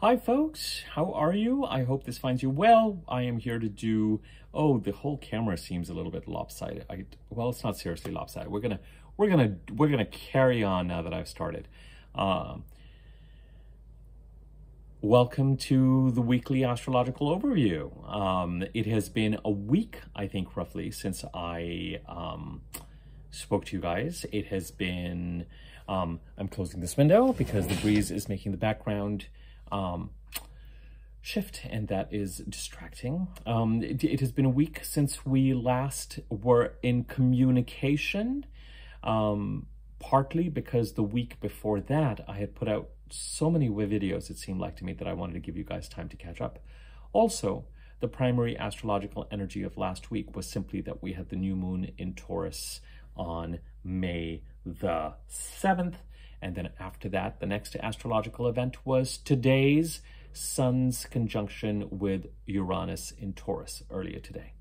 Hi folks, how are you? I hope this finds you well. I am here to do, the whole camera seems a little bit lopsided. Well, it's not seriously lopsided. We're gonna carry on now that I've started. Welcome to the weekly astrological overview. It has been a week, I think, roughly, since I spoke to you guys. It has been, I'm closing this window because the breeze is making the background shift, and that is distracting. It has been a week since we last were in communication, partly because the week before that I had put out so many videos, it seemed like to me, that I wanted to give you guys time to catch up. Also, the primary astrological energy of last week was simply that we had the new moon in Taurus on May the 7th. And then after that, the next astrological event was today's Sun's conjunction with Uranus in Taurus earlier today.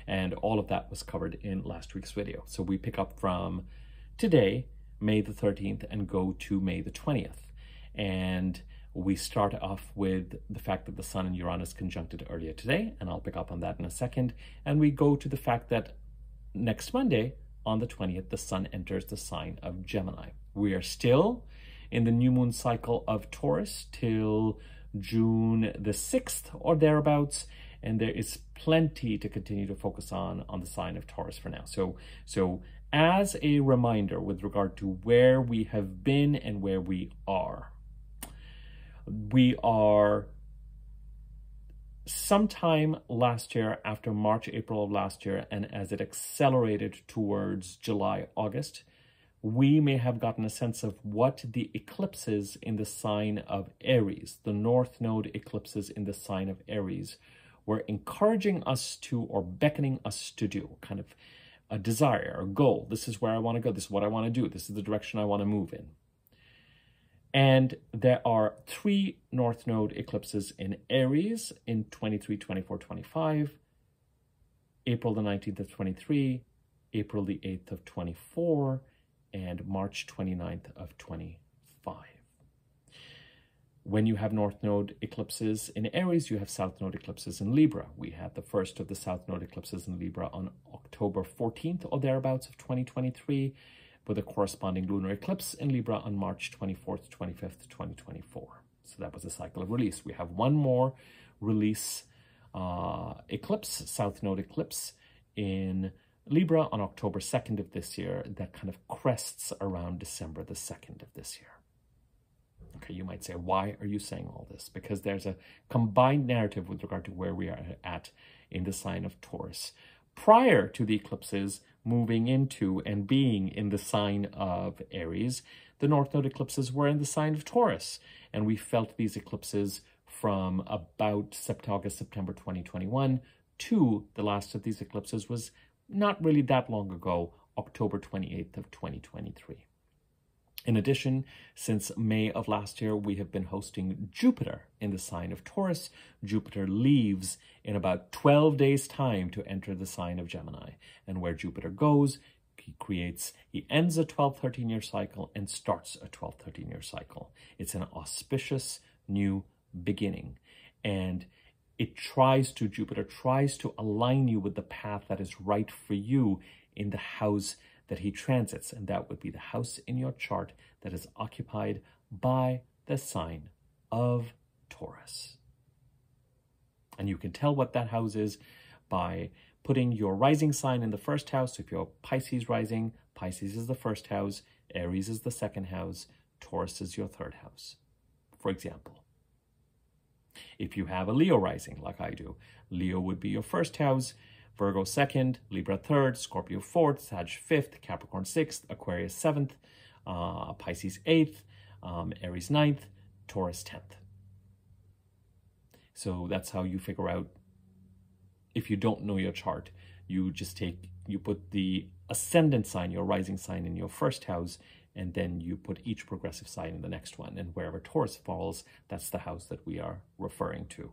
And all of that was covered in last week's video. So we pick up from today, May the 13th, and go to May the 20th. And we start off with the fact that the Sun and Uranus conjuncted earlier today, and I'll pick up on that in a second. And we go to the fact that next Monday, on the 20th, the Sun enters the sign of Gemini. We are still in the new moon cycle of Taurus till June the 6th or thereabouts, and there is plenty to continue to focus on the sign of Taurus for now. So as a reminder with regard to where we have been and where we are sometime last year, after March, April of last year, and as it accelerated towards July, August, we may have gotten a sense of what the eclipses in the sign of Aries, the North Node eclipses in the sign of Aries, were encouraging us to, or beckoning us to do, kind of a desire, a goal. This is where I want to go. This is what I want to do. This is the direction I want to move in. And there are 3 North Node eclipses in Aries in 23, 24, 25, April the 19th of 23, April the 8th of 24, and March 29th of 25. When you have North Node eclipses in Aries, you have South Node eclipses in Libra. We had the first of the South Node eclipses in Libra on October 14th or thereabouts of 2023, with a corresponding lunar eclipse in Libra on March 24th, 25th, 2024. So that was a cycle of release. We have one more release eclipse, South Node eclipse in Libra on October 2nd of this year that kind of crests around December the 2nd of this year. Okay, you might say, why are you saying all this? Because there's a combined narrative with regard to where we are at in the sign of Taurus. Prior to the eclipses moving into and being in the sign of Aries, the North Node eclipses were in the sign of Taurus. And we felt these eclipses from about August, September 2021 to the last of these eclipses was not really that long ago, October 28th of 2023. In addition, since May of last year, we have been hosting Jupiter in the sign of Taurus. Jupiter leaves in about 12 days' time to enter the sign of Gemini. And where Jupiter goes, he ends a 12-13-year cycle and starts a 12-13-year cycle. It's an auspicious new beginning. And Jupiter tries to align you with the path that is right for you in the house that he transits, and that would be the house in your chart that is occupied by the sign of Taurus. And you can tell what that house is by putting your rising sign in the first house. So if you're Pisces rising, Pisces is the first house, Aries is the second house, Taurus is your third house, for example. If you have a Leo rising, like I do, Leo would be your first house, Virgo 2nd, Libra 3rd, Scorpio 4th, Sag 5th, Capricorn 6th, Aquarius 7th, Pisces 8th, Aries 9th, Taurus 10th. So that's how you figure out, if you don't know your chart, you put the ascendant sign, your rising sign, in your first house, and then you put each progressive sign in the next one. And wherever Taurus falls, that's the house that we are referring to,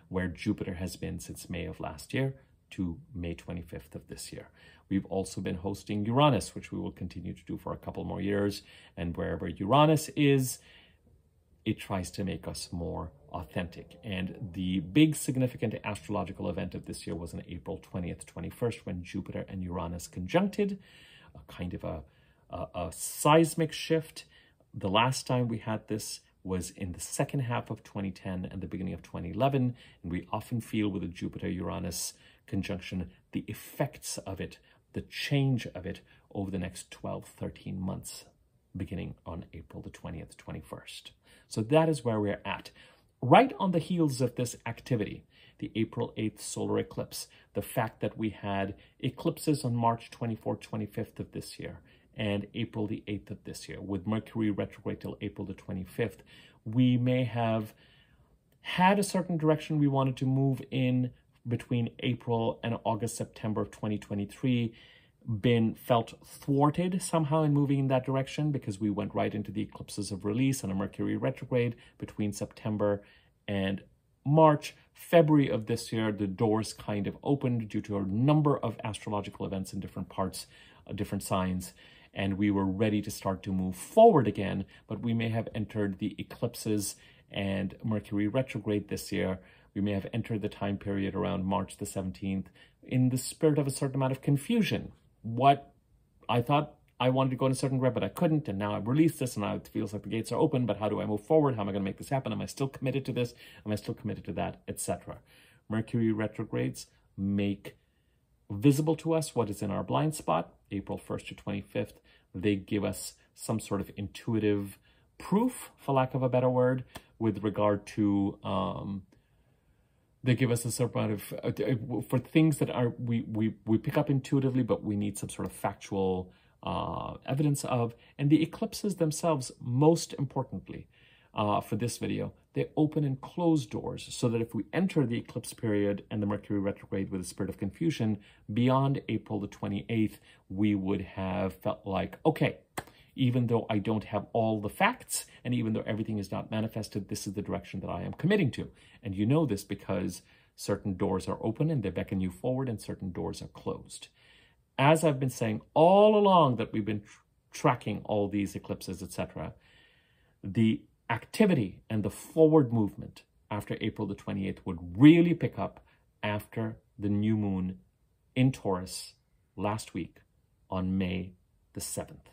where Jupiter has been since May of last year to May 25th of this year. We've also been hosting Uranus, which we will continue to do for a couple more years. And wherever Uranus is, it tries to make us more authentic. And the big significant astrological event of this year was on April 20th, 21st, when Jupiter and Uranus conjuncted, a kind of a seismic shift. The last time we had this was in the second half of 2010 and the beginning of 2011. And we often feel with a Jupiter-Uranus conjunction, the effects of it, the change of it over the next 12, 13 months, beginning on April the 20th, 21st. So that is where we're at. Right on the heels of this activity, the April 8th solar eclipse, the fact that we had eclipses on March 24th, 25th of this year, and April the 8th of this year, with Mercury retrograde till April the 25th, we may have had a certain direction we wanted to move in between April and August, September of 2023, felt thwarted somehow in moving in that direction because we went right into the eclipses of release and a Mercury retrograde between September and March. February of this year, the doors kind of opened due to a number of astrological events in different parts, different signs, and we were ready to start to move forward again, but we may have entered the eclipses and Mercury retrograde this year. We may have entered the time period around March the 17th in the spirit of a certain amount of confusion. What I thought I wanted to go in a certain direction, but I couldn't, and now I've released this, and now it feels like the gates are open, but how do I move forward? How am I going to make this happen? Am I still committed to this? Am I still committed to that? Etc. Mercury retrogrades make visible to us what is in our blind spot, April 1st to 25th. They give us some sort of intuitive proof, for lack of a better word, with regard to they give us a sort of for things that are we pick up intuitively, but we need some sort of factual evidence of. And the eclipses themselves, most importantly, for this video, they open and close doors so that if we enter the eclipse period and the Mercury retrograde with a spirit of confusion beyond April the 28th, we would have felt like, okay, even though I don't have all the facts, and even though everything is not manifested, this is the direction that I am committing to. And you know this because certain doors are open and they beckon you forward, and certain doors are closed. As I've been saying all along that we've been tracking all these eclipses, etc., the activity and the forward movement after April the 28th would really pick up after the new moon in Taurus last week on May the 7th.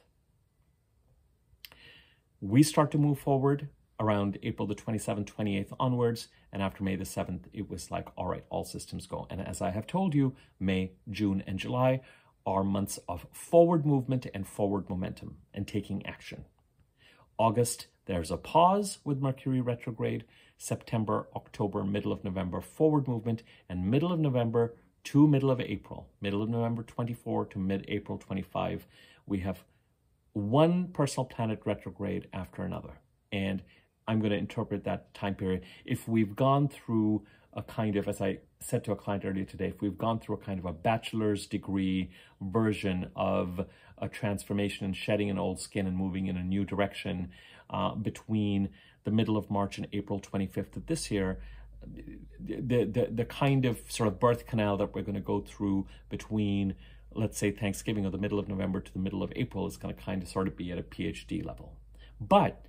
We start to move forward around April the 27th, 28th onwards, and after May the 7th, it was like, all right, all systems go. And as I have told you, May, June, and July are months of forward movement and forward momentum and taking action. August, there's a pause with Mercury retrograde. September, October, middle of November, forward movement, and middle of November to middle of April, middle of November 24 to mid-April 25, we have one personal planet retrograde after another. And I'm going to interpret that time period. If we've gone through a kind of, as I said to a client earlier today, if we've gone through a kind of a bachelor's degree version of a transformation and shedding an old skin and moving in a new direction between the middle of March and April 25th of this year, the kind of sort of birth canal that we're going to go through between, let's say, Thanksgiving or the middle of November to the middle of April is going to kind of sort of be at a PhD level. But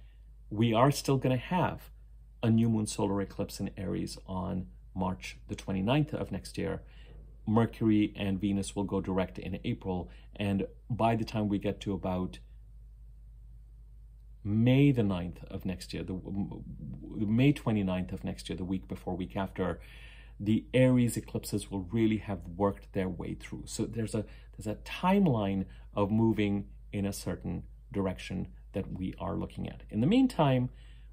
we are still going to have a new moon solar eclipse in Aries on March the 29th of next year. Mercury and Venus will go direct in April. And by the time we get to about May the 9th of next year, the May 29th of next year, the week before, week after, the Aries eclipses will really have worked their way through. So there's a timeline of moving in a certain direction that we are looking at. In the meantime,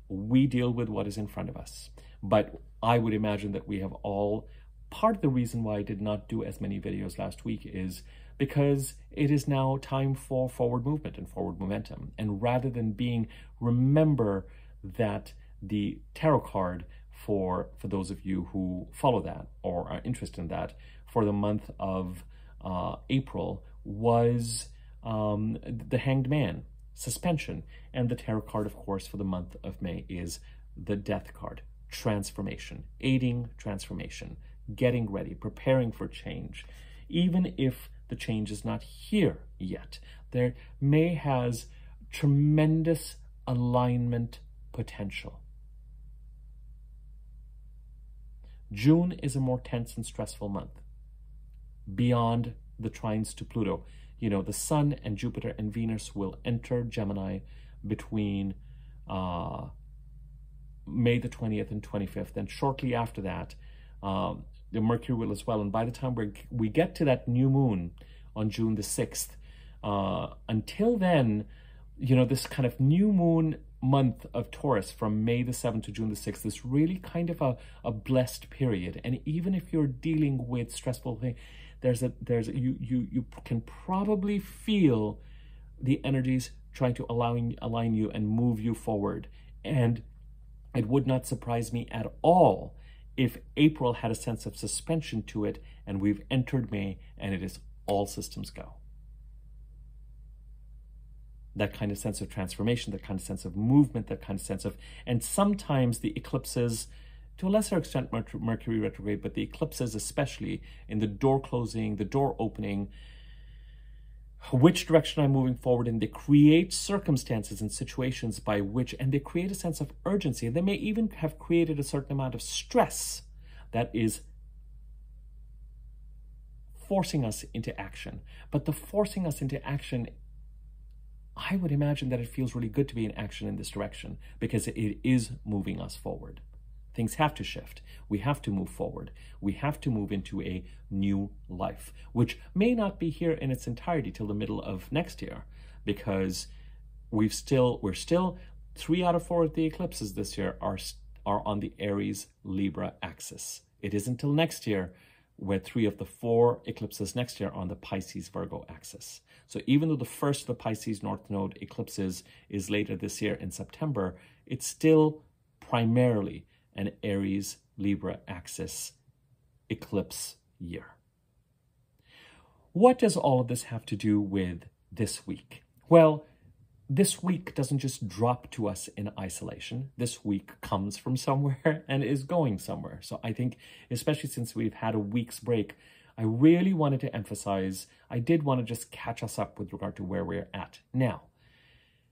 we deal with what is in front of us. But I would imagine that we have all, part of the reason why I did not do as many videos last week is because it is now time for forward movement and forward momentum. And rather than remember that the tarot card for those of you who follow that or are interested in that, for the month of April was the Hanged Man, suspension. And the tarot card, of course, for the month of May is the Death card, transformation, aiding transformation, getting ready, preparing for change. Even if the change is not here yet, there May has tremendous alignment potential. June is a more tense and stressful month. Beyond the trines to Pluto, you know, the Sun and Jupiter and Venus will enter Gemini between May the 20th and 25th. And shortly after that, the Mercury will as well. And by the time we get to that new moon on June the 6th, until then, you know, this kind of new moon month of Taurus from May the 7th to June the 6th is really kind of a blessed period. And even if you're dealing with stressful things, you can probably feel the energies trying to align you and move you forward. And it would not surprise me at all if April had a sense of suspension to it, and we've entered May and it is all systems go. That kind of sense of transformation, that kind of sense of movement, that kind of sense of, and sometimes the eclipses, to a lesser extent Mercury retrograde, but the eclipses especially in the door closing, the door opening, which direction I'm moving forward in, they create circumstances and situations by which, and they create a sense of urgency. They may even have created a certain amount of stress that is forcing us into action. But the forcing us into action, I would imagine that it feels really good to be in action in this direction because it is moving us forward. Things have to shift. We have to move forward. We have to move into a new life, which may not be here in its entirety till the middle of next year, because we're still 3 out of 4 of the eclipses this year are on the Aries Libra axis. It isn't until next year where 3 of the 4 eclipses next year are on the Pisces Virgo axis. So even though the first of the Pisces North Node eclipses is later this year in September, it's still primarily an Aries Libra axis eclipse year. What does all of this have to do with this week? Well, this week doesn't just drop to us in isolation. This week comes from somewhere and is going somewhere. So I think, especially since we've had a week's break, I really wanted to emphasize, I did want to just catch us up with regard to where we're at now.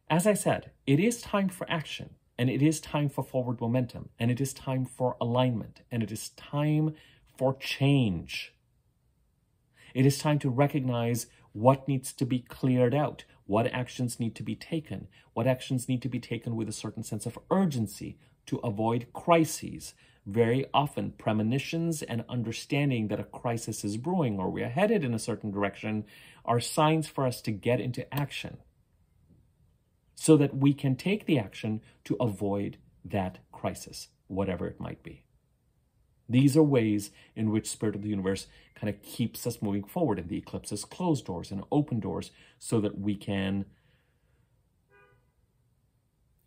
As I said, it is time for action. And it is time for forward momentum, and it is time for alignment, and it is time for change. It is time to recognize what needs to be cleared out, what actions need to be taken, what actions need to be taken with a certain sense of urgency to avoid crises. Very often, premonitions and understanding that a crisis is brewing or we're headed in a certain direction are signs for us to get into action, so that we can take the action to avoid that crisis, whatever it might be. These are ways in which Spirit of the Universe kind of keeps us moving forward, and the eclipses close doors and open doors so that we can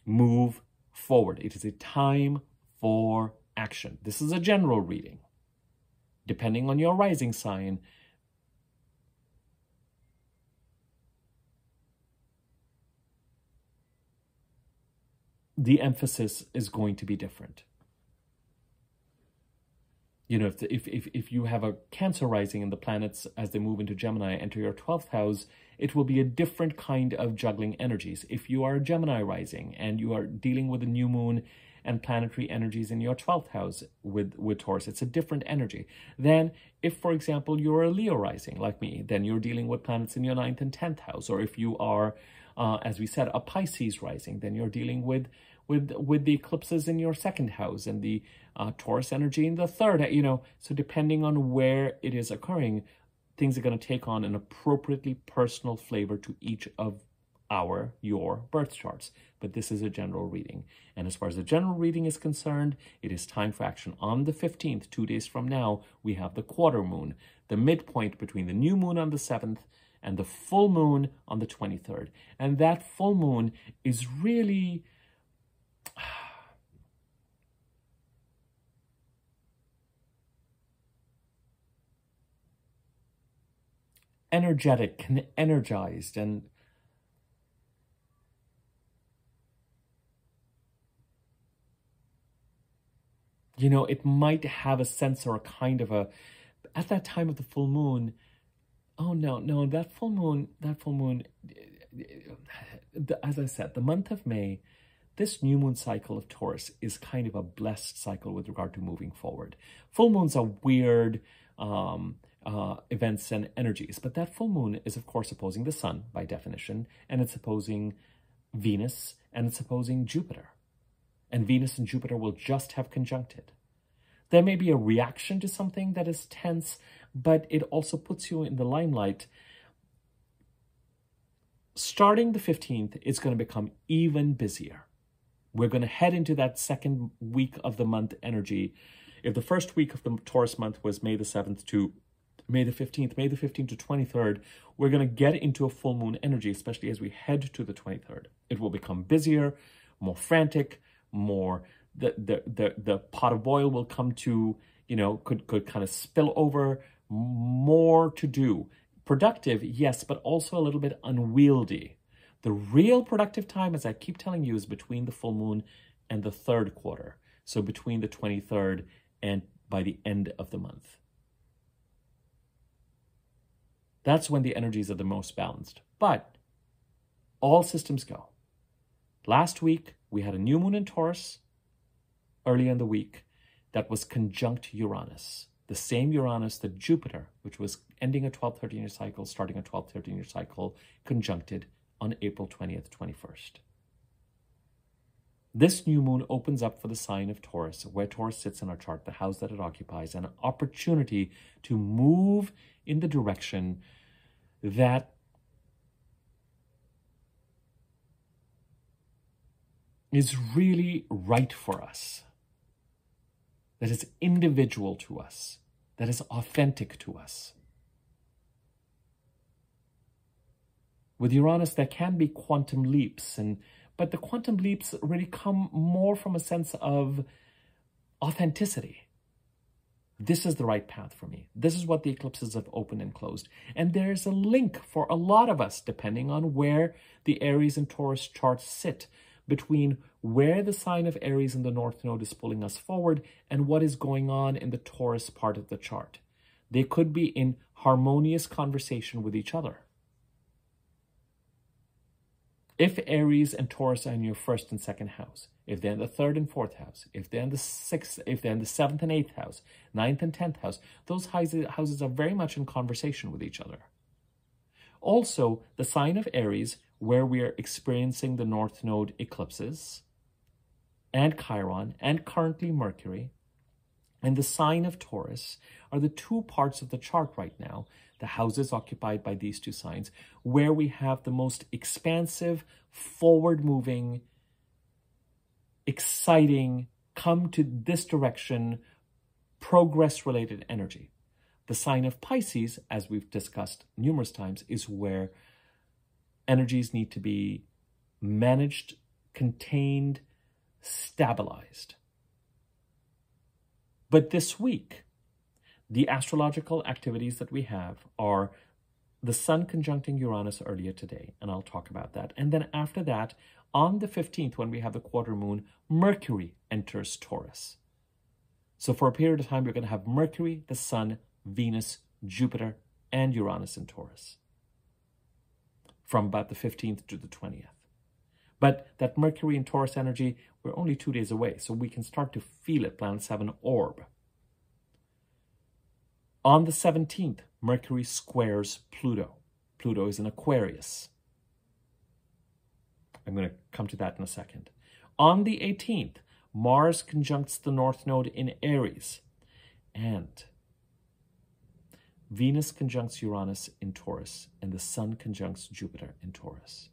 move forward. It is a time for action. This is a general reading. Depending on your rising sign, the emphasis is going to be different. You know, if you have a Cancer rising and the planets, as they move into Gemini, enter your 12th house, it will be a different kind of juggling energies. If you are a Gemini rising and you are dealing with a new moon and planetary energies in your 12th house with Taurus, it's a different energy. Then if, for example, you're a Leo rising like me, then you're dealing with planets in your 9th and 10th house. Or if you are, as we said, a Pisces rising, then you're dealing with the eclipses in your 2nd house and the Taurus energy in the 3rd, you know. So depending on where it is occurring, things are going to take on an appropriately personal flavor to each of your birth charts. But this is a general reading. And as far as the general reading is concerned, it is time for action. On the 15th, 2 days from now, we have the quarter moon, the midpoint between the new moon on the 7th and the full moon on the 23rd. And that full moon is really energetic and energized, and you know, it might have a sense or a kind of a, at that time of the full moon, oh no, that full moon, as I said, the month of May, this new moon cycle of Taurus is kind of a blessed cycle with regard to moving forward. Full moons are weird events and energies, but that full moon is, of course, opposing the sun by definition, and it's opposing Venus, and it's opposing Jupiter. And Venus and Jupiter will just have conjuncted. There may be a reaction to something that is tense, but it also puts you in the limelight. Starting the 15th, it's going to become even busier. We're going to head into that second week of the month energy. If the first week of the Taurus month was May the 7th to May the 15th, May the 15th to 23rd, we're going to get into a full moon energy, especially as we head to the 23rd. It will become busier, more frantic, more, the pot of boil will come to, could kind of spill over, more to do. Productive, yes, but also a little bit unwieldy. The real productive time, as I keep telling you, is between the full moon and the third quarter. So between the 23rd and by the end of the month. That's when the energies are the most balanced. But all systems go. Last week, we had a new moon in Taurus early in the week that was conjunct Uranus. The same Uranus that Jupiter, which was ending a 12-13-year cycle, starting a 12-13-year cycle, conjuncted on April 20th, 21st. This new moon opens up for the sign of Taurus, where Taurus sits in our chart, the house that it occupies, an opportunity to move in the direction that is really right for us, that is individual to us, that is authentic to us. With Uranus, there can be quantum leaps, but the quantum leaps really come more from a sense of authenticity. This is the right path for me. This is what the eclipses have opened and closed. And there's a link for a lot of us, depending on where the Aries and Taurus charts sit, between where the sign of Aries in the North Node is pulling us forward and what is going on in the Taurus part of the chart. They could be in harmonious conversation with each other. If Aries and Taurus are in your first and second house, if they're in the third and fourth house, if they're in the sixth, if they're in the seventh and eighth house, ninth and 10th house, those houses are very much in conversation with each other. Also, the sign of Aries, where we are experiencing the North Node eclipses, and Chiron, and currently Mercury, and the sign of Taurus are the two parts of the chart right now, the houses occupied by these two signs, where we have the most expansive, forward-moving, exciting, come to this direction, progress-related energy. The sign of Pisces, as we've discussed numerous times, is where energies need to be managed, contained, stabilized. But this week, the astrological activities that we have are the Sun conjuncting Uranus earlier today, and I'll talk about that. And then after that, on the 15th, when we have the quarter moon, Mercury enters Taurus. So for a period of time, we're going to have Mercury, the Sun, Venus, Jupiter, and Uranus in Taurus from about the 15th to the 20th. But that Mercury and Taurus energy, we're only 2 days away, so we can start to feel it. Planets have an orb. On the 17th, Mercury squares Pluto. Pluto is in Aquarius. I'm going to come to that in a second. On the 18th, Mars conjuncts the North Node in Aries. And Venus conjuncts Uranus in Taurus. And the Sun conjuncts Jupiter in Taurus.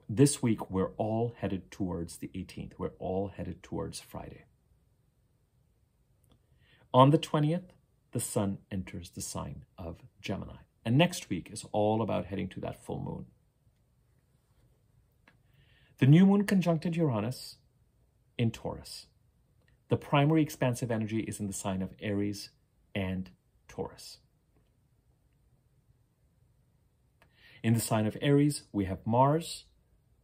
This week, we're all headed towards the 18th. We're all headed towards Friday. On the 20th, the Sun enters the sign of Gemini. And next week is all about heading to that full moon. The new moon conjuncted Uranus in Taurus. The primary expansive energy is in the sign of Aries and Taurus. In the sign of Aries, we have Mars,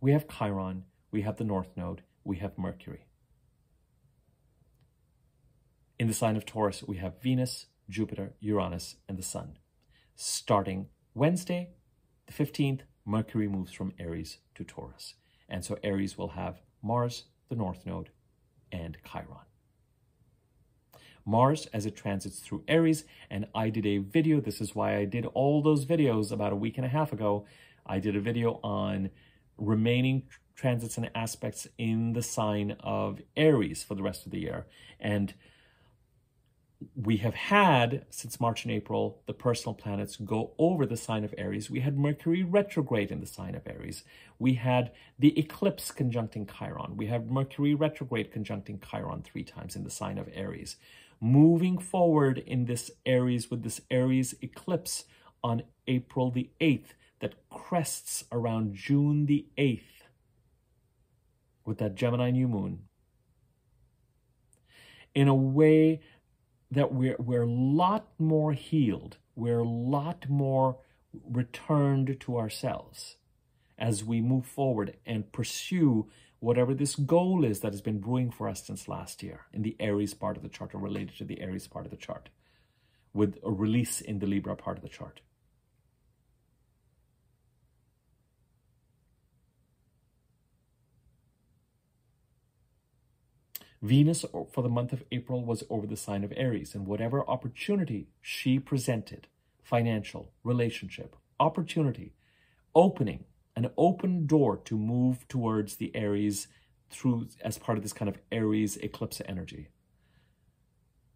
we have Chiron, we have the North Node, we have Mercury. In the sign of Taurus, we have Venus, Jupiter, Uranus, and the Sun. Starting Wednesday, the 15th, Mercury moves from Aries to Taurus. And so Aries will have Mars, the North Node, and Chiron. Mars as it transits through Aries, and I did a video, this is why I did all those videos about a week and a half ago. I did a video on remaining transits and aspects in the sign of Aries for the rest of the year. And we have had, since March and April, the personal planets go over the sign of Aries. We had Mercury retrograde in the sign of Aries. We had the eclipse conjuncting Chiron. We had Mercury retrograde conjuncting Chiron 3 times in the sign of Aries. Moving forward in this Aries, with this Aries eclipse on April the 8th, that crests around June the 8th with that Gemini new moon, in a way that we're a lot more healed, we're a lot more returned to ourselves as we move forward and pursue whatever this goal is that has been brewing for us since last year in the Aries part of the chart, or related to the Aries part of the chart, with a release in the Libra part of the chart. Venus for the month of April was over the sign of Aries, and whatever opportunity she presented, financial, relationship, opportunity, opening, an open door to move towards the Aries through as part of this kind of Aries eclipse energy.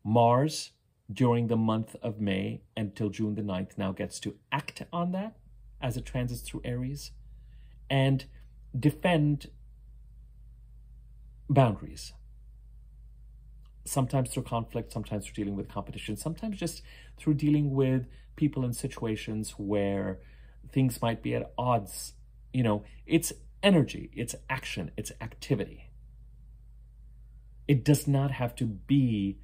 Mars, during the month of May until June the 9th, now gets to act on that as it transits through Aries and defend boundaries. Sometimes through conflict, sometimes through dealing with competition, sometimes just through dealing with people in situations where things might be at odds. You know, it's energy, it's action, it's activity. It does not have to be,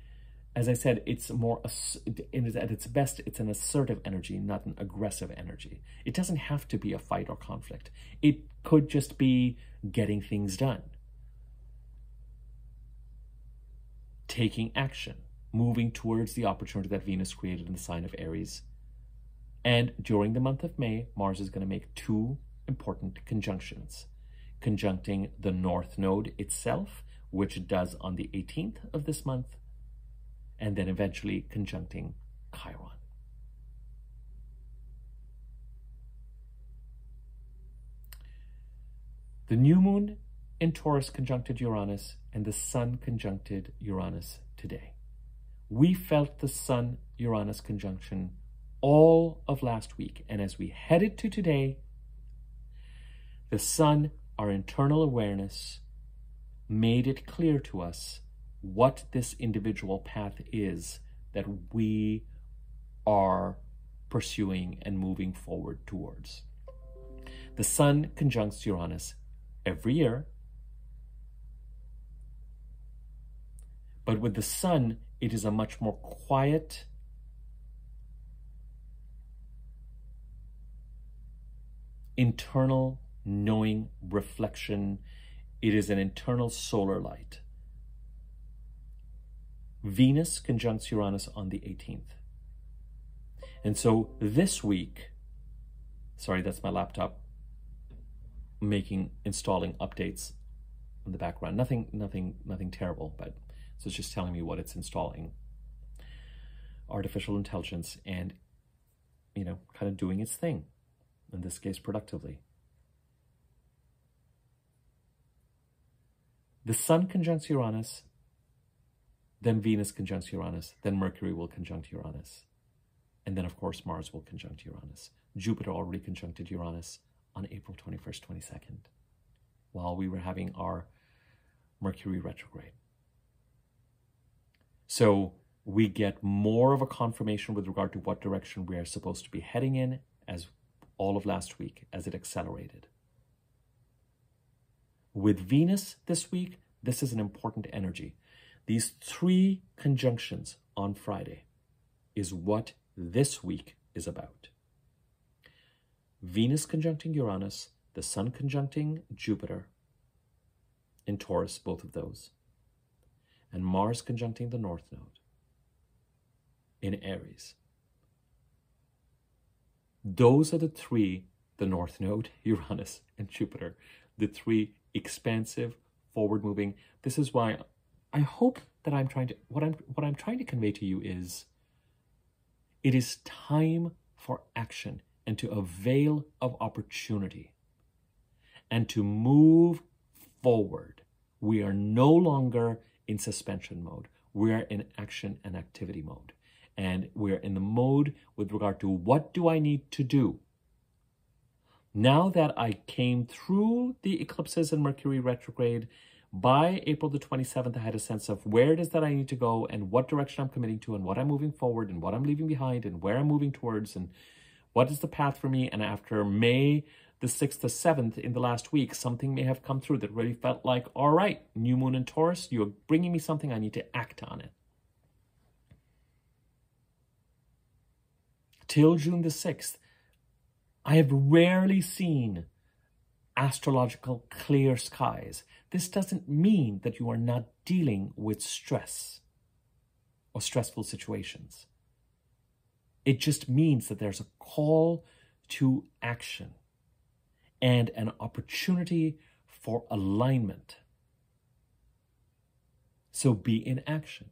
as I said, it's more, at its best, it's an assertive energy, not an aggressive energy. It doesn't have to be a fight or conflict. It could just be getting things done. Taking action, moving towards the opportunity that Venus created in the sign of Aries. And during the month of May, Mars is going to make 2 important conjunctions, conjuncting the North Node itself, which it does on the 18th of this month, and then eventually conjuncting Chiron. The new moon in Taurus conjuncted Uranus, and the Sun conjuncted Uranus today. We felt the Sun-Uranus conjunction all of last week, and as we headed to today, the Sun, our internal awareness, made it clear to us what this individual path is that we are pursuing and moving forward towards. The Sun conjuncts Uranus every year, but with the Sun, it is a much more quiet, internal knowing reflection. It is an internal solar light. Venus conjuncts Uranus on the 18th. And so this week, sorry, that's my laptop installing updates in the background. Nothing terrible, but so it's just telling me what it's installing. Artificial intelligence and, you know, kind of doing its thing, in this case, productively. The Sun conjuncts Uranus, then Venus conjuncts Uranus, then Mercury will conjunct Uranus. And then, of course, Mars will conjunct Uranus. Jupiter already conjuncted Uranus on April 21st, 22nd, while we were having our Mercury retrograde. So we get more of a confirmation with regard to what direction we are supposed to be heading in, as all of last week, as it accelerated. With Venus this week, this is an important energy. These 3 conjunctions on Friday is what this week is about. Venus conjuncting Uranus, the Sun conjuncting Jupiter in Taurus, both of those, and Mars conjuncting the North Node in Aries. Those are the 3 the North Node, Uranus, and Jupiter, the three expansive, forward-moving. This is why I hope that what I'm trying to convey to you is it is time for action and to avail of opportunity and to move forward. We are no longer in suspension mode. We are in action and activity mode. And we're in the mode with regard to what do I need to do? Now that I came through the eclipses and Mercury retrograde, by April the 27th, I had a sense of where it is that I need to go and what direction I'm committing to and what I'm moving forward and what I'm leaving behind and where I'm moving towards and what is the path for me. And after May the 6th to 7th in the last week, something may have come through that really felt like, all right, new moon in Taurus, you're bringing me something, I need to act on it. Till June the 6th, I have rarely seen astrological clear skies. This doesn't mean that you are not dealing with stress or stressful situations. It just means that there's a call to action and an opportunity for alignment. So be in action.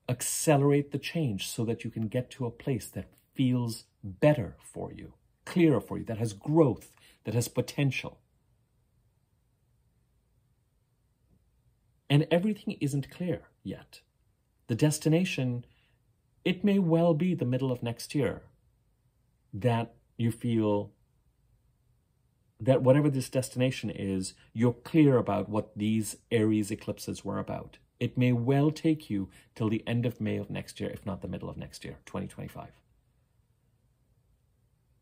Accelerate the change so that you can get to a place that feels better for you, clearer for you, that has growth, that has potential. And everything isn't clear yet. The destination, it may well be the middle of next year that you feel that whatever this destination is, you're clear about what these Aries eclipses were about. It may well take you till the end of May of next year, if not the middle of next year, 2025.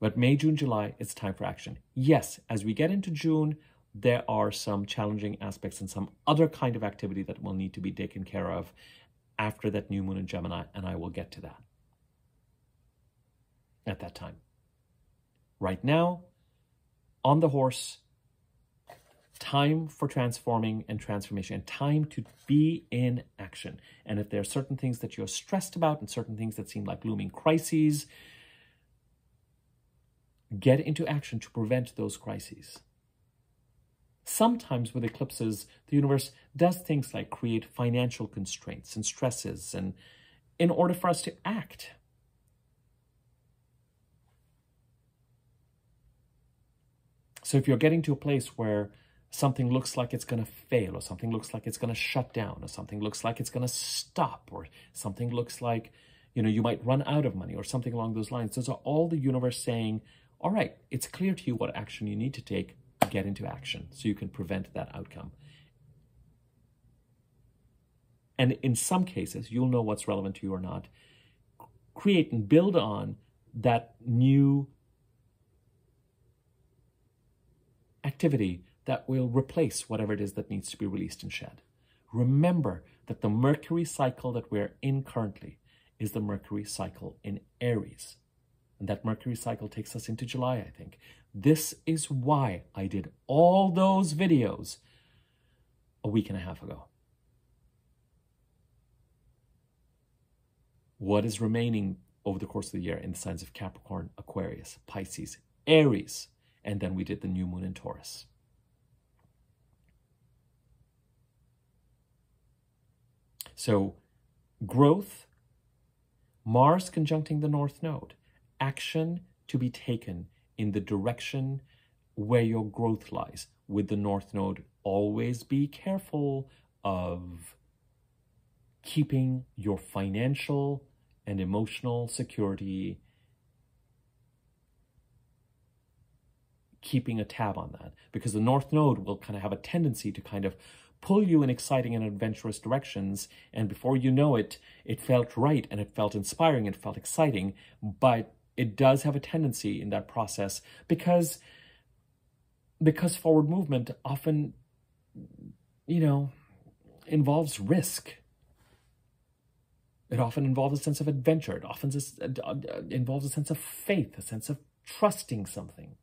But May, June, July, it's time for action. Yes, as we get into June, there are some challenging aspects and some other kind of activity that will need to be taken care of after that new moon in Gemini, and I will get to that at that time. Right now, on the horse, time for transforming and transformation, and time to be in action. And if there are certain things that you're stressed about and certain things that seem like looming crises, get into action to prevent those crises. Sometimes with eclipses, the universe does things like create financial constraints and stresses, and in order for us to act. So if you're getting to a place where something looks like it's going to fail, or something looks like it's going to shut down, or something looks like it's going to stop, or something looks like, you might run out of money, or something along those lines, those are all the universe saying, all right, it's clear to you what action you need to take. Get into action so you can prevent that outcome. And in some cases, you'll know what's relevant to you or not. Create and build on that new activity that will replace whatever it is that needs to be released and shed. Remember that the Mercury cycle that we're in currently is the Mercury cycle in Aries. And that Mercury cycle takes us into July, I think. This is why I did all those videos a week and a half ago. What is remaining over the course of the year in the signs of Capricorn, Aquarius, Pisces, Aries, and then we did the new moon in Taurus. So growth, Mars conjuncting the North Node, action to be taken in the direction where your growth lies. With the North Node, always be careful of keeping your financial and emotional security, keeping a tab on that, because the North Node will kind of have a tendency to kind of pull you in exciting and adventurous directions, and before you know it, it felt right and it felt inspiring, it felt exciting, but it does have a tendency in that process because forward movement often, involves risk. It often involves a sense of adventure. It often involves a sense of faith, a sense of trusting something.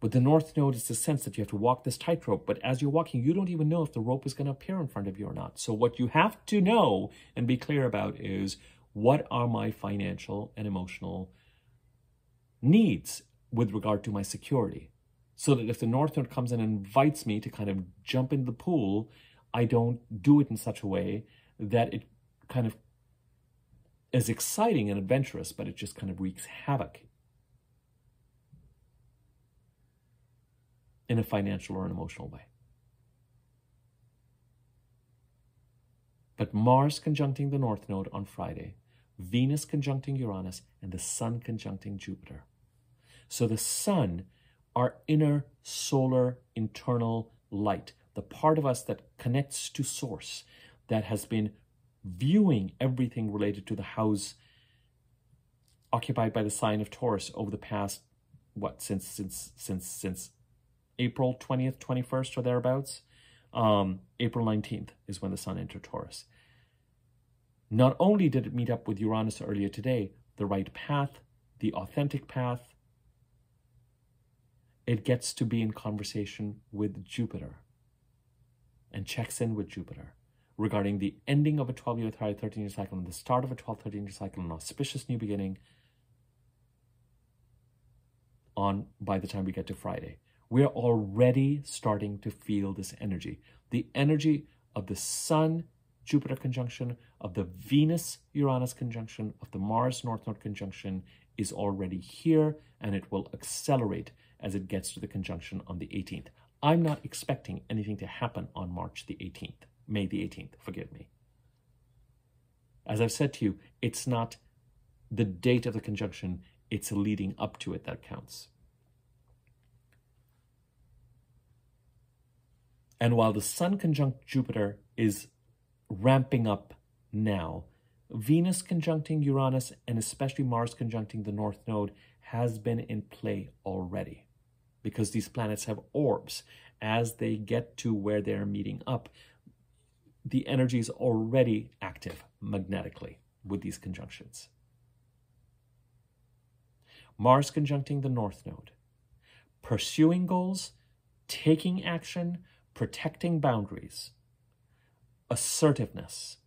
With the North Node, it's the sense that you have to walk this tightrope, but as you're walking, you don't even know if the rope is going to appear in front of you or not. So what you have to know and be clear about is What are my financial and emotional needs with regard to my security? So that if the North Node comes in and invites me to kind of jump in the pool, I don't do it in such a way that it kind of is exciting and adventurous, but it just kind of wreaks havoc in a financial or an emotional way. But Mars conjuncting the North Node on Friday, Venus conjuncting Uranus, and the Sun conjuncting Jupiter. So the Sun, our inner solar internal light, the part of us that connects to Source, that has been viewing everything related to the house occupied by the sign of Taurus over the past, since April 20th, 21st or thereabouts. April 19th is when the Sun entered Taurus. Not only did it meet up with Uranus earlier today, the right path, the authentic path, it gets to be in conversation with Jupiter and checks in with Jupiter regarding the ending of a 12-year, 13-year cycle and the start of a 12, 13-year cycle, an auspicious new beginning by the time we get to Friday. We're already starting to feel this energy. The energy of the Sun-Jupiter conjunction, of the Venus-Uranus conjunction, of the Mars-North Node conjunction is already here, and it will accelerate as it gets to the conjunction on the 18th. I'm not expecting anything to happen on March the 18th, May the 18th, forgive me. As I've said to you, it's not the date of the conjunction, it's leading up to it that counts. And while the Sun conjunct Jupiter is ramping up now, Venus conjuncting Uranus and especially Mars conjuncting the North Node has been in play already, because these planets have orbs. As they get to where they're meeting up, the energy is already active magnetically with these conjunctions. Mars conjuncting the North Node, pursuing goals, taking action, protecting boundaries, assertiveness,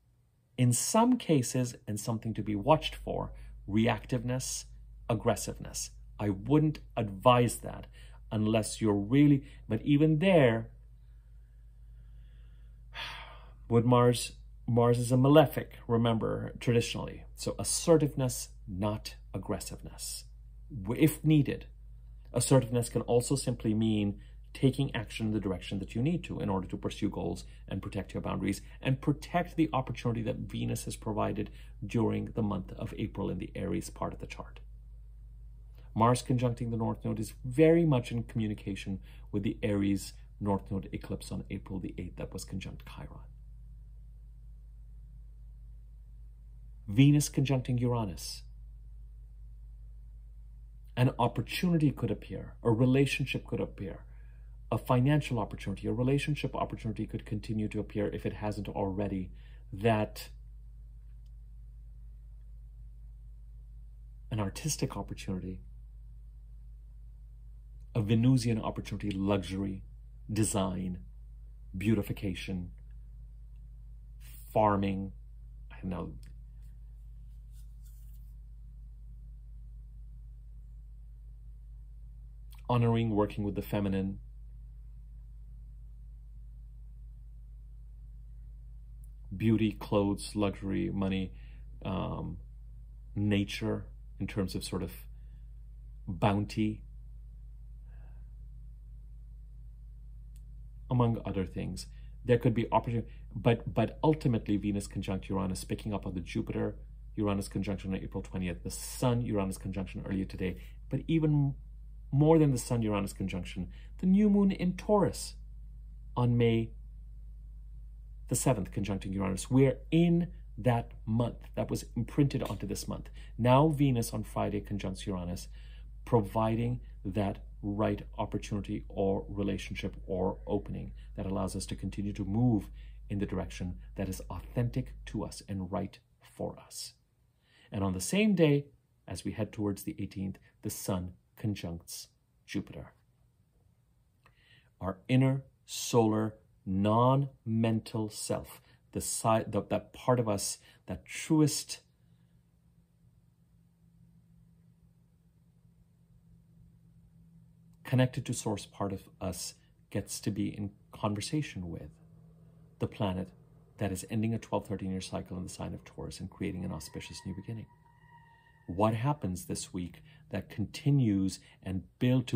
in some cases, and something to be watched for, reactiveness, aggressiveness. I wouldn't advise that unless you're really, but even there, with Mars is a malefic, remember, traditionally. So assertiveness, not aggressiveness. If needed, assertiveness can also simply mean taking action in the direction that you need to in order to pursue goals and protect your boundaries and protect the opportunity that Venus has provided during the month of April in the Aries part of the chart. Mars conjuncting the North Node is very much in communication with the Aries North Node eclipse on April the 8th that was conjunct Chiron. Venus conjuncting Uranus. An opportunity could appear, a relationship could appear, a financial opportunity, a relationship opportunity could continue to appear if it hasn't already, that an artistic opportunity, a Venusian opportunity, luxury, design, beautification, farming, I don't know, honoring, working with the feminine, beauty, clothes, luxury, money, nature in terms of sort of bounty, among other things. There could be opportunity, but ultimately Venus conjunct Uranus, picking up on the Jupiter Uranus conjunction on April 20th, the Sun Uranus conjunction earlier today, but even more than the Sun Uranus conjunction, the new moon in Taurus on May the 7th conjuncting Uranus. We're in that month that was imprinted onto this month. Now Venus on Friday conjuncts Uranus, providing that right opportunity or relationship or opening that allows us to continue to move in the direction that is authentic to us and right for us. And on the same day, as we head towards the 18th, the Sun conjuncts Jupiter. Our inner solar non-mental self, that part of us, that truest connected to source part of us gets to be in conversation with the planet that is ending a 12-13-year cycle in the sign of Taurus and creating an auspicious new beginning. What happens this week that continues and build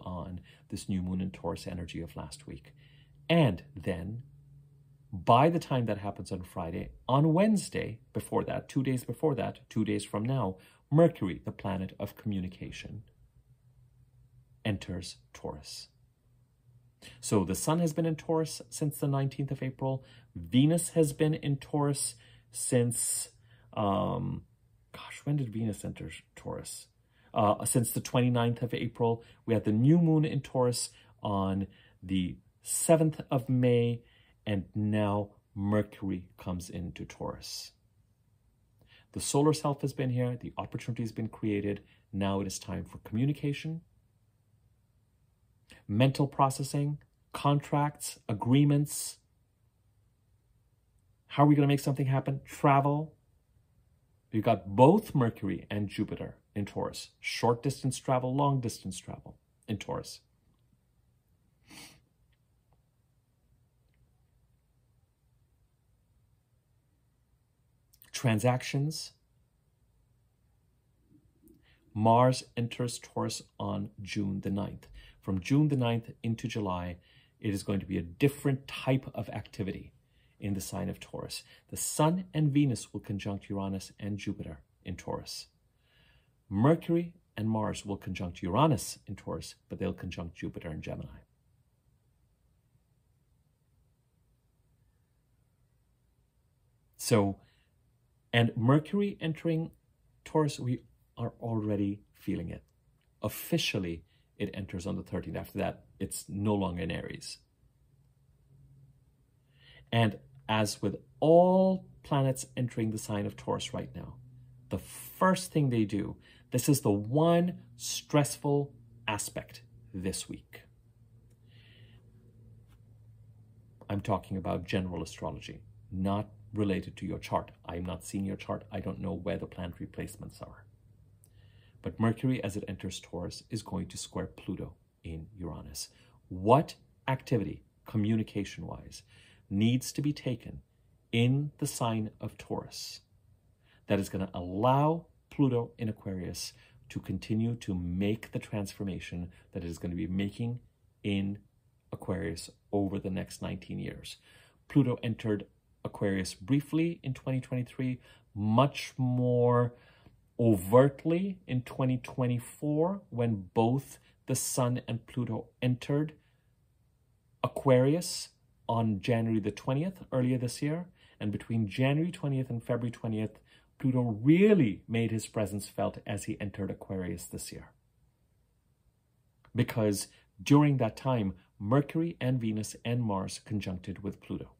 on this new moon in Taurus energy of last week? And then, by the time that happens on Friday, on Wednesday, before that, 2 days before that, 2 days from now, Mercury, the planet of communication, enters Taurus. So the Sun has been in Taurus since the 19th of April. Venus has been in Taurus since, when did Venus enter Taurus? Since the 29th of April. We had the new moon in Taurus on the 7th of May, and now Mercury comes into Taurus. The solar self has been here. The opportunity has been created. Now it is time for communication, mental processing, contracts, agreements. How are we going to make something happen? Travel. You've got both Mercury and Jupiter in Taurus. Short distance travel, long distance travel in Taurus. Transactions. Mars enters Taurus on June the 9th. From June the 9th into July, it is going to be a different type of activity in the sign of Taurus. The Sun and Venus will conjunct Uranus and Jupiter in Taurus. Mercury and Mars will conjunct Uranus in Taurus, but they'll conjunct Jupiter in Gemini. So, and Mercury entering Taurus, we are already feeling it. Officially, it enters on the 13th. After that, it's no longer in Aries. And as with all planets entering the sign of Taurus right now, the first thing they do, this is the one stressful aspect this week. I'm talking about general astrology, not related to your chart. I'm not seeing your chart. I don't know where the planetary placements are. But Mercury, as it enters Taurus, is going to square Pluto in Uranus. What activity, communication-wise, needs to be taken in the sign of Taurus that is going to allow Pluto in Aquarius to continue to make the transformation that it is going to be making in Aquarius over the next 19 years? Pluto entered Aquarius briefly in 2023, much more overtly in 2024, when both the Sun and Pluto entered Aquarius on January the 20th, earlier this year. And between January 20th and February 20th, Pluto really made his presence felt as he entered Aquarius this year. Because during that time, Mercury and Venus and Mars conjuncted with Pluto.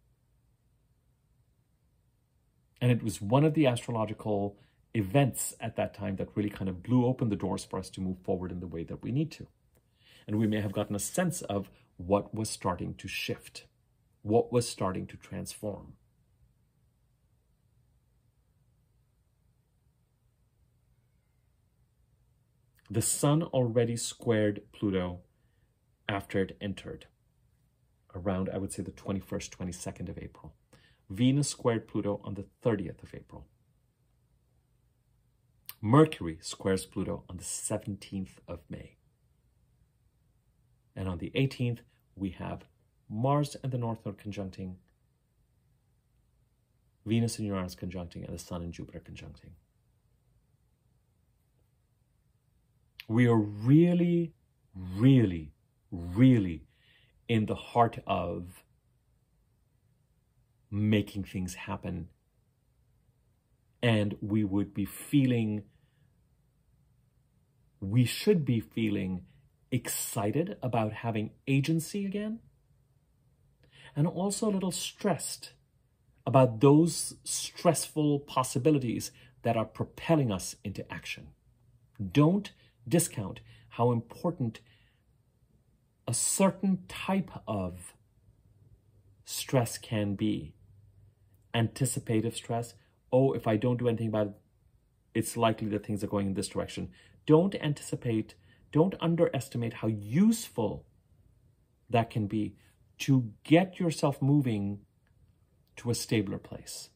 And it was one of the astrological events at that time that really kind of blew open the doors for us to move forward in the way that we need to. And we may have gotten a sense of what was starting to shift, what was starting to transform. The Sun already squared Pluto after it entered, around, I would say, the 21st, 22nd of April. Venus squared Pluto on the 30th of April. Mercury squares Pluto on the 17th of May. And on the 18th, we have Mars and the North Node conjuncting, Venus and Uranus conjuncting, and the Sun and Jupiter conjuncting. We are really, really, really in the heart of making things happen. And we should be feeling excited about having agency again, and also a little stressed about those stressful possibilities that are propelling us into action. Don't discount how important a certain type of stress can be. Anticipative stress. Oh, if I don't do anything about it, it's likely that things are going in this direction. Don't anticipate Don't underestimate how useful that can be to get yourself moving to a stabler place.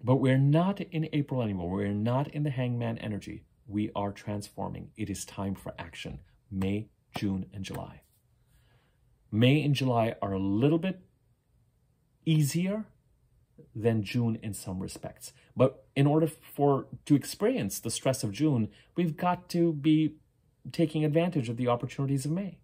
But we're not in April anymore. We're not in the hangman energy. We are transforming. It is time for action. May, June, and July. May and July are a little bit easier than June in some respects. But in order to experience the stress of June, we've got to be taking advantage of the opportunities of May.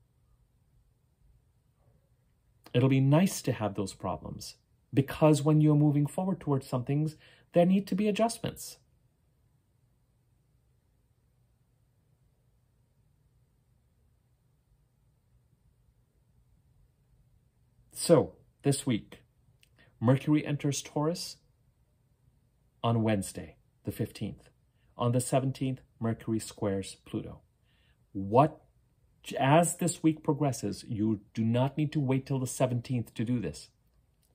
It'll be nice to have those problems, because when you're moving forward towards some things, there need to be adjustments. So, this week, Mercury enters Taurus on Wednesday, the 15th. On the 17th, Mercury squares Pluto. As this week progresses, you do not need to wait till the 17th to do this.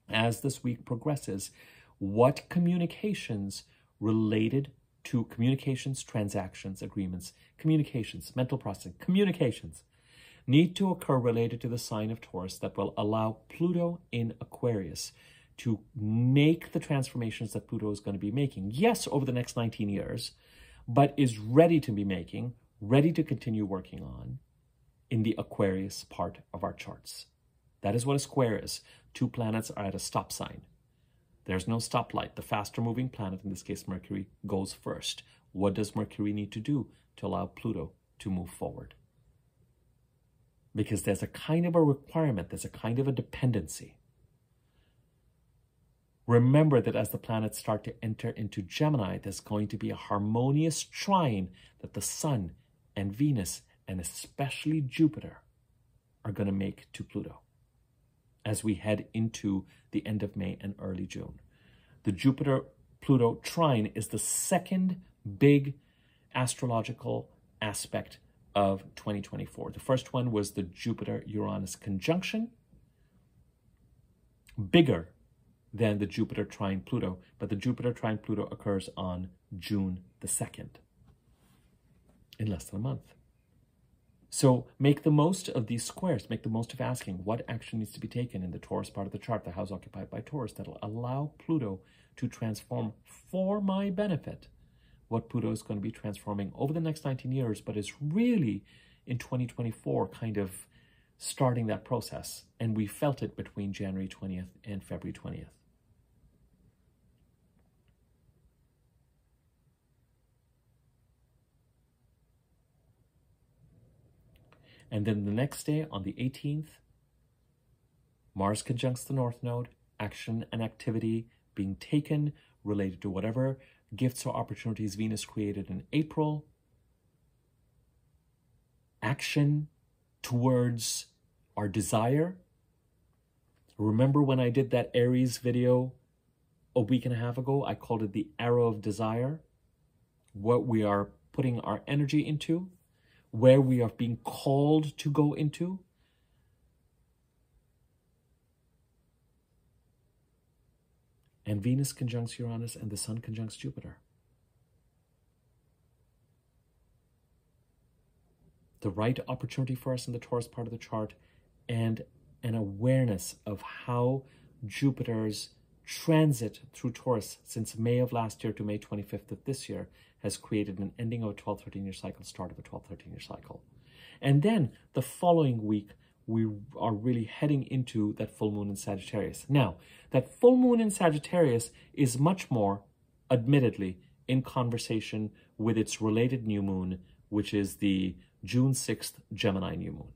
As this week progresses, what communications related to communications, transactions, agreements, communications, mental processing, communications, need to occur related to the sign of Taurus that will allow Pluto in Aquarius to make the transformations that Pluto is going to be making. Yes, over the next 19 years, but is ready to be making, ready to continue working on in the Aquarius part of our charts. That is what a square is. Two planets are at a stop sign. There's no stoplight. The faster moving planet, in this case Mercury, goes first. What does Mercury need to do to allow Pluto to move forward? Because there's a kind of a requirement, there's a kind of a dependency. Remember that as the planets start to enter into Gemini, there's going to be a harmonious trine that the Sun and Venus, and especially Jupiter, are going to make to Pluto as we head into the end of May and early June. The Jupiter-Pluto trine is the second big astrological aspect of 2024. The first one was the Jupiter-Uranus conjunction, bigger than the Jupiter trine Pluto, but the Jupiter trine Pluto occurs on June the 2nd, in less than a month. So make the most of these squares, make the most of asking what action needs to be taken in the Taurus part of the chart, the house occupied by Taurus, that'll allow Pluto to transform for my benefit what Pluto is going to be transforming over the next 19 years, but is really in 2024 kind of starting that process. And we felt it between January 20th and February 20th. And then the next day, on the 18th, Mars conjuncts the North Node, action and activity being taken related to whatever gifts or opportunities Venus created in April. Action towards our desire. Remember when I did that Aries video a week and a half ago? I called it the arrow of desire. What we are putting our energy into, where we are being called to go into. And Venus conjuncts Uranus and the Sun conjuncts Jupiter. The right opportunity for us in the Taurus part of the chart, and an awareness of how Jupiter's transit through Taurus since May of last year to May 25th of this year has created an ending of a 12-13-year cycle, start of a 12-13-year cycle. And then the following week, we are really heading into that full moon in Sagittarius. Now, that full moon in Sagittarius is much more, admittedly, in conversation with its related new moon, which is the June 6th Gemini new moon.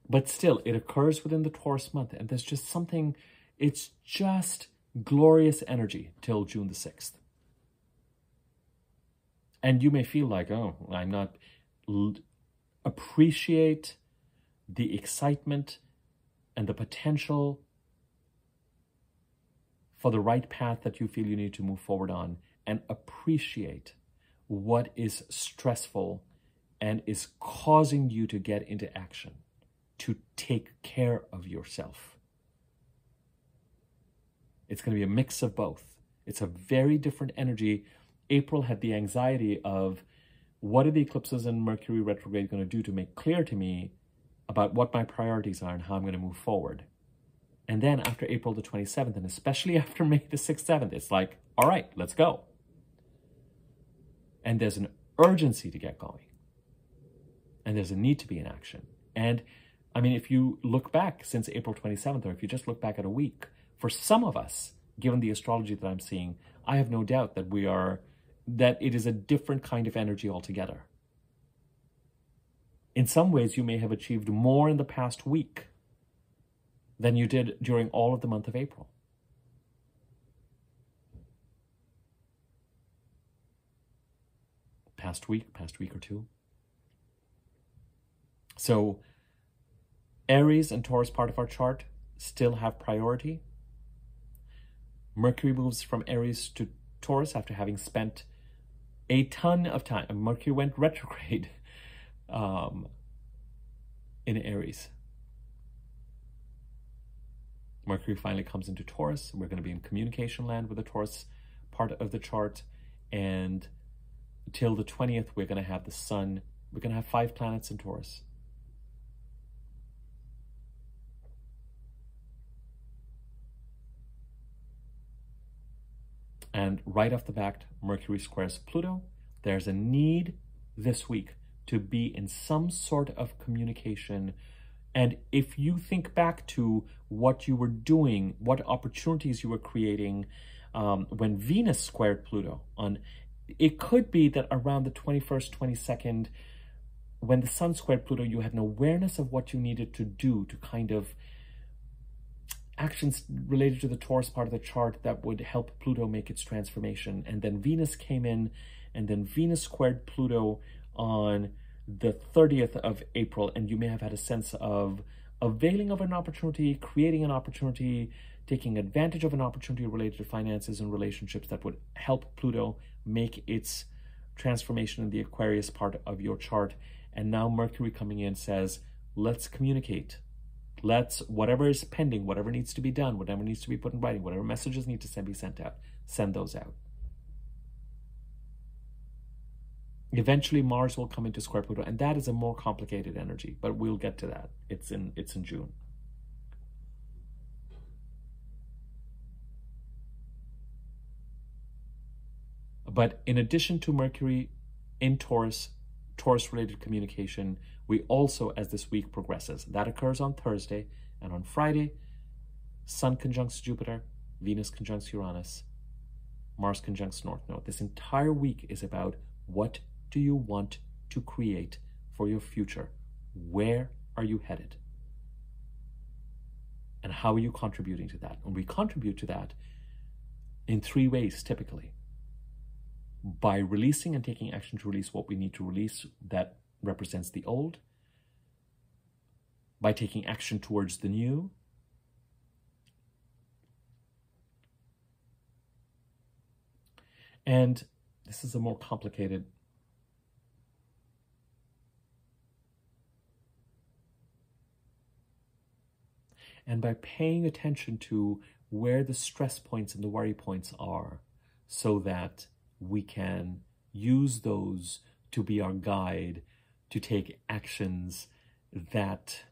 But still, it occurs within the Taurus month, and there's just something, it's just glorious energy till June the 6th. And you may feel like, oh, I'm not... Appreciate the excitement and the potential for the right path that you feel you need to move forward on, and appreciate what is stressful and is causing you to get into action, to take care of yourself. It's going to be a mix of both. It's a very different energy. April had the anxiety of, what are the eclipses and Mercury retrograde going to do to make clear to me about what my priorities are and how I'm going to move forward? And then after April the 27th, and especially after May the 6th, 7th, it's like, all right, let's go. And there's an urgency to get going. And there's a need to be in action. And I mean, if you look back since April 27th, or if you just look back at a week, for some of us, given the astrology that I'm seeing, I have no doubt that it is a different kind of energy altogether. In some ways, you may have achieved more in the past week than you did during all of the month of April. Past week or two. So Aries and Taurus part of our chart still have priority. Mercury moves from Aries to Taurus after having spent a ton of time. Mercury went retrograde in Aries. Mercury finally comes into Taurus. We're going to be in communication land with the Taurus part of the chart. And till the 20th, we're going to have the sun. We're going to have 5 planets in Taurus. And right off the bat, Mercury squares Pluto. There's a need this week to be in some sort of communication. And if you think back to what you were doing, what opportunities you were creating when Venus squared Pluto, it could be that around the 21st, 22nd, when the sun squared Pluto, you had an awareness of what you needed to do to kind of actions related to the Taurus part of the chart that would help Pluto make its transformation. And then Venus came in, and then Venus squared Pluto on the 30th of April, and you may have had a sense of availing of an opportunity, creating an opportunity, taking advantage of an opportunity related to finances and relationships that would help Pluto make its transformation in the Aquarius part of your chart. And now Mercury coming in says, let's communicate. Whatever is pending, whatever needs to be done, whatever needs to be put in writing, whatever messages need to be sent out, send those out. Eventually, Mars will come into square Pluto, and that is a more complicated energy, but we'll get to that. It's in June. But in addition to Mercury in Taurus, Taurus-related communication, we also, as this week progresses, that occurs on Thursday, and on Friday, Sun conjuncts Jupiter, Venus conjuncts Uranus, Mars conjuncts North Node. This entire week is about, what do you want to create for your future? Where are you headed? And how are you contributing to that? And we contribute to that in 3 ways, typically. By releasing and taking action to release what we need to release that represents the old, by taking action towards the new, and this is a more complicated, and by paying attention to where the stress points and the worry points are, so that we can use those to be our guide to take actions that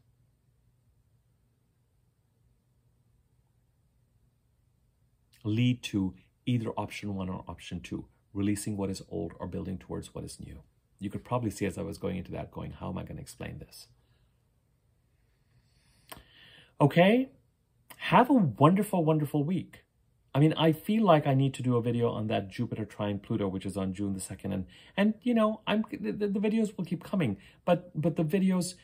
lead to either option 1 or option 2, releasing what is old or building towards what is new. You could probably see as I was going into that, going, how am I going to explain this? Okay, have a wonderful, wonderful week. I mean, I feel like I need to do a video on that Jupiter trine Pluto, which is on June the 2nd. And you know, the videos will keep coming. But the videos,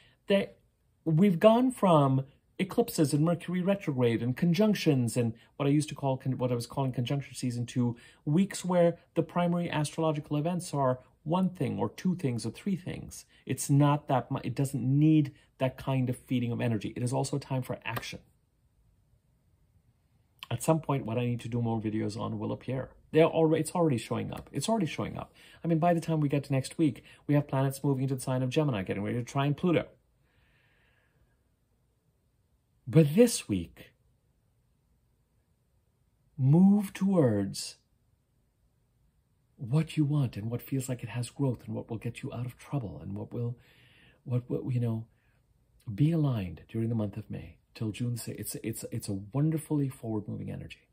we've gone from eclipses and Mercury retrograde and conjunctions and what I was calling conjunction season to weeks where the primary astrological events are 1 thing or 2 things or 3 things. It's not that much. It doesn't need that kind of feeding of energy. It is also a time for action. At some point, what I need to do more videos on will appear. It's already showing up. It's already showing up. I mean, by the time we get to next week, we have planets moving into the sign of Gemini, getting ready to trine Pluto. But this week, move towards what you want and what feels like it has growth and what will get you out of trouble and what will be aligned during the month of May till June. It's a wonderfully forward-moving energy.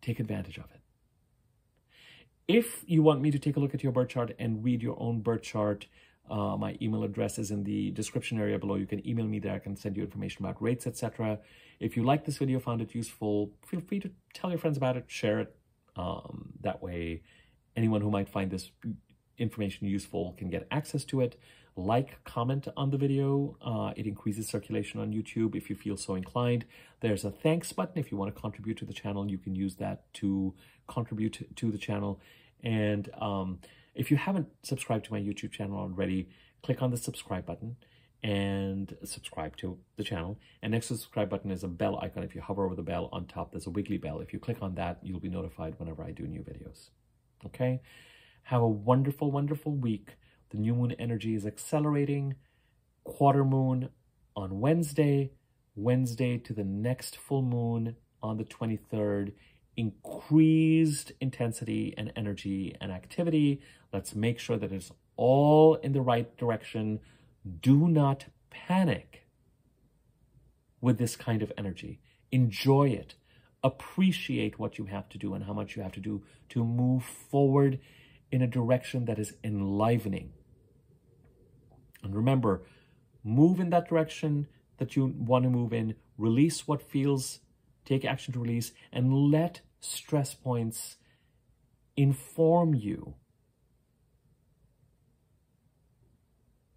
Take advantage of it. If you want me to take a look at your birth chart and read your own birth chart, my email address is in the description area below. You can email me there. I can send you information about rates, etc. If you like this video, found it useful, feel free to tell your friends about it, share it. That way, anyone who might find this information useful can get access to it. Like, comment on the video. It increases circulation on YouTube if you feel so inclined. There's a thanks button. If you want to contribute to the channel, you can use that to contribute to the channel. And if you haven't subscribed to my YouTube channel already, click on the subscribe button and subscribe to the channel. And next to the subscribe button is a bell icon. If you hover over the bell on top, there's a wiggly bell. If you click on that, you'll be notified whenever I do new videos. Okay? Have a wonderful, wonderful week. The new moon energy is accelerating. Quarter moon on Wednesday. Wednesday to the next full moon on the 23rd. Increased intensity and energy and activity. Let's make sure that it's all in the right direction. Do not panic with this kind of energy. Enjoy it. Appreciate what you have to do and how much you have to do to move forward in a direction that is enlivening. And remember, move in that direction that you want to move in. Release what feels, take action to release, and let stress points inform you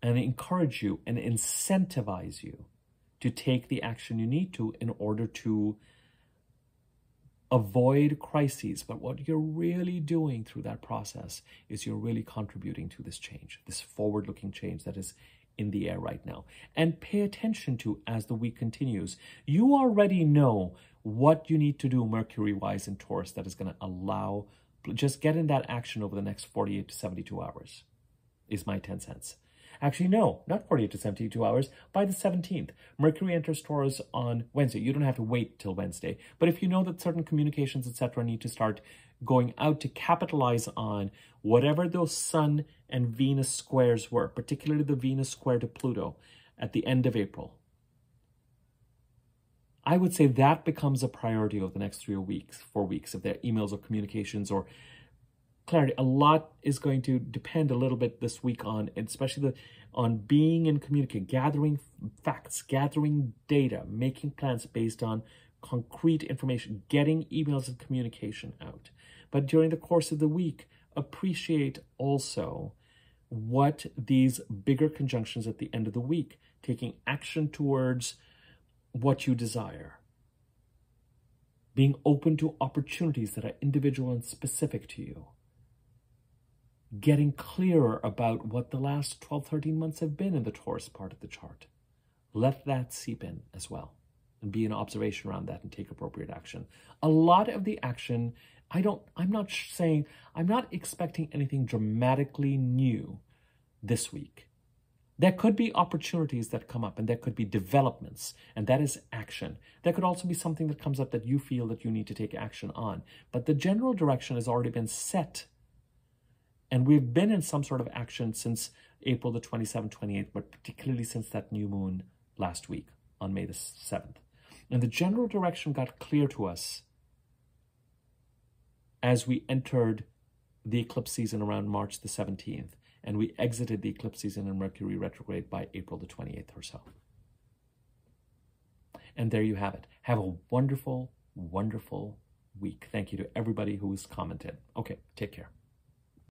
and encourage you and incentivize you to take the action you need to in order to avoid crises. But what you're really doing through that process is you're really contributing to this change, this forward-looking change that is in the air right now. And pay attention to as the week continues. You already know what you need to do Mercury-wise in Taurus that is going to allow, just get in that action over the next 48 to 72 hours is my 10 cents. Actually, no, not 48 to 72 hours. By the 17th, Mercury enters Taurus on Wednesday. You don't have to wait till Wednesday. But if you know that certain communications, etc., need to start going out to capitalize on whatever those Sun and Venus squares were, particularly the Venus square to Pluto at the end of April, I would say that becomes a priority over the next 4 weeks, if they're emails or communications or clarity. A lot is going to depend a little bit this week on, especially on being in communication, gathering facts, gathering data, making plans based on concrete information, getting emails and communication out. But during the course of the week, appreciate also what these bigger conjunctions at the end of the week, taking action towards what you desire, being open to opportunities that are individual and specific to you, getting clearer about what the last 12, 13 months have been in the Taurus part of the chart. Let that seep in as well and be an observation around that and take appropriate action. A lot of the action, I'm not expecting anything dramatically new this week. There could be opportunities that come up and there could be developments, and that is action. There could also be something that comes up that you feel that you need to take action on. But the general direction has already been set. And we've been in some sort of action since April the 27th, 28th, but particularly since that new moon last week on May the 7th. And the general direction got clear to us as we entered the eclipse season around March the 17th. And we exited the eclipse season in Mercury retrograde by April the 28th or so. And there you have it. Have a wonderful, wonderful week. Thank you to everybody who has commented. Okay, take care.